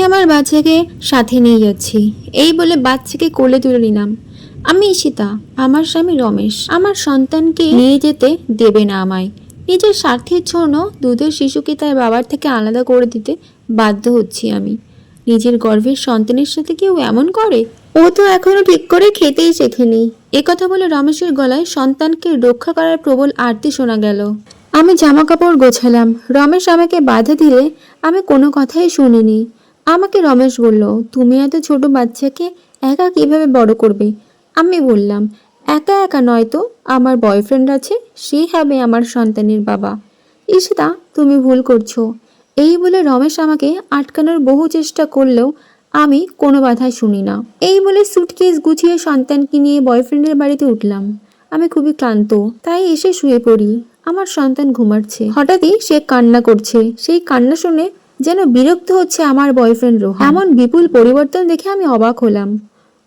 আমার বাচ্চাকে সাথে নিয়ে যাচ্ছি, এই বলে বাচ্চাকে কোলে তুলে নিলাম। আমি ঈশিতা, আমার স্বামী রমেশ আমার সন্তানকে নিয়ে যেতে দেবে না আমায়। নিজের স্বার্থের জন্য দুধের শিশুকে তার বাবার থেকে আলাদা করে দিতে বাধ্য হচ্ছি আমি। নিজের গর্ভের সন্তানের সাথে কেউ এমন করে? ও তো এখনো ঠিক করে খেতেই শেখেনি। একথা বলে রমেশের গলায় সন্তানকে রক্ষা করার প্রবল আরতি শোনা গেল। আমি জামা কাপড় গোছালাম। রমেশ আমাকে বাধা দিলে আমি কোনো কথাই শুনিনি। আমাকে রমেশ বলল, তুমি এত ছোট বাচ্চাকে একা কিভাবে বড় করবে? আমি বললাম, একা একা নয় তো, আমার বয়ফ্রেন্ড আছে, সে হবে আমার সন্তানের বাবা। ঈশিতা, তুমি ভুল করছো। এই বলে রমেশ আমাকে আটকানোর বহু চেষ্টা করলেও আমি কোনো বাধাই শুনি না। এই বলে সুটকেস গুছিয়ে সন্তানকে নিয়ে বয়ফ্রেন্ডের বাড়িতে উঠলাম। আমি খুবই ক্লান্ত, তাই এসে শুয়ে পড়ি। আমার সন্তান ঘুমাচ্ছে। হঠাৎই সে কান্না করছে। সেই কান্না শুনে যেন বিরক্ত হচ্ছে আমার বয়ফ্রেন্ড রোহান। এমন বিপুল পরিবর্তন দেখে আমি অবাক হলাম।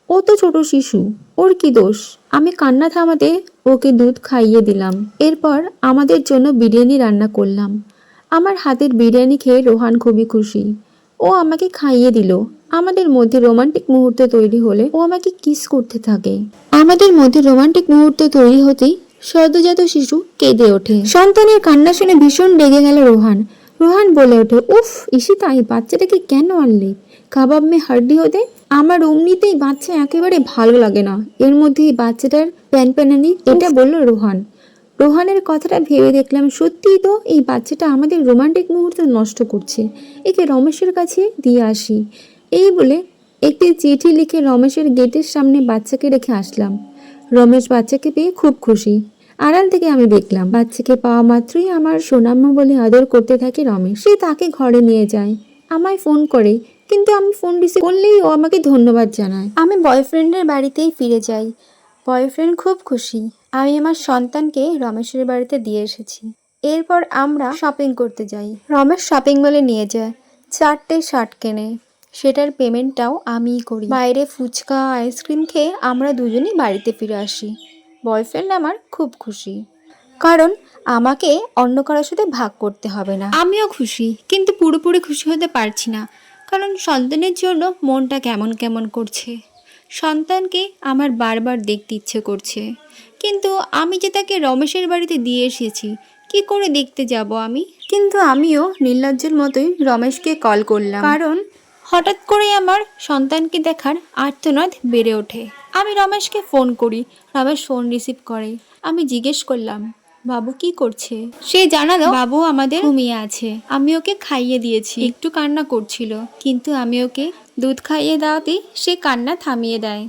ও তো ছোট শিশু, ওর কি দোষ? আমি কান্না থামাতে ওকে দুধ খাইয়ে দিলাম। এরপর আমাদের জন্য বিরিয়ানি রান্না করলাম। আমার হাতের বিরিয়ানি খেয়ে রোহান খুবই খুশি। ও আমাকে খাইয়ে দিল। আমাদের মধ্যে রোমান্টিক মুহূর্ত তৈরি হলে ও আমাকে কিস করতে থাকে। আমাদের মধ্যে রোমান্টিক মুহূর্ত তৈরি হতেই সদ্যজাত শিশু কেঁদে ওঠে। সন্তানের কান্না শুনে ভীষণ রেগে গেল রোহান। রোহান বলে ওঠে, উফ ঈশিতা, এই বাচ্চাটাকে কেন আনলে? কাবাব মে হাড্ডি হতে। আমার এমনিতেই বাচ্চা একেবারে ভালো লাগে না, এর মধ্যে এই বাচ্চাটার প্যানপ্যানানি। এটা বলল রোহান। রোহানের কথাটা ভেবে দেখলাম, সত্যিই তো এই বাচ্চাটা আমাদের রোমান্টিক মুহূর্ত নষ্ট করছে। একে রমেশের কাছে দিয়ে আসি। এই বলে একটি চিঠি লিখে রমেশের গেটের সামনে বাচ্চাকে রেখে আসলাম। রমেশ বাচ্চাকে পেয়ে খুব খুশি। আড়াল থেকে আমি দেখলাম, বাচ্চাকে পাওয়া মাত্রই আমার সোনাম্মা বলে আদর করতে থাকে রমেশ। সে তাকে ঘরে নিয়ে যায়, আমায় ফোন করে, কিন্তু আমি ফোন রিসিভ করলেই ও আমাকে ধন্যবাদ জানায়। আমি বয়ফ্রেন্ডের বাড়িতেই ফিরে যাই। বয়ফ্রেন্ড খুব খুশি। আমি আমার সন্তানকে রমেশের বাড়িতে দিয়ে এসেছি। এরপর আমরা শপিং করতে যাই। রমেশ শপিং মলে নিয়ে যায়, 4টে শার্ট কেনে। সেটার পেমেন্টটাও আমিই করি। বাইরে ফুচকা আইসক্রিম খেয়ে আমরা দুজনেই বাড়িতে ফিরে আসি। বয়ফ্রেন্ড আমার খুব খুশি, কারণ আমাকে অন্য কারোর সাথে ভাগ করতে হবে না। আমিও খুশি, কিন্তু পুরোপুরি খুশি হতে পারছি না, কারণ সন্তানের জন্য মনটা কেমন কেমন করছে। সন্তানকে আমার বারবার দেখতে ইচ্ছে করছে, কিন্তু আমি যে তাকে রমেশের বাড়িতে দিয়ে এসেছি, কি করে দেখতে যাব আমি? কিন্তু আমিও নির্লজ্জের মতোই রমেশকে কল করলাম, কারণ হঠাৎ করেই আমার সন্তানকে দেখার আর্তনাদ বেড়ে ওঠে। আমি রমেশকে ফোন করি। রমেশ ফোন রিসিভ করে। আমি জিজ্ঞেস করলাম, বাবু কি করছে? সে জানালো, বাবু আমাদের ঘুমিয়ে আছে। আমি ওকে খাইয়ে দিয়েছি, একটু কান্না করছিল, কিন্তু আমি ওকে দুধ খাইয়ে দেওয়াতেই সে কান্না থামিয়ে দেয়।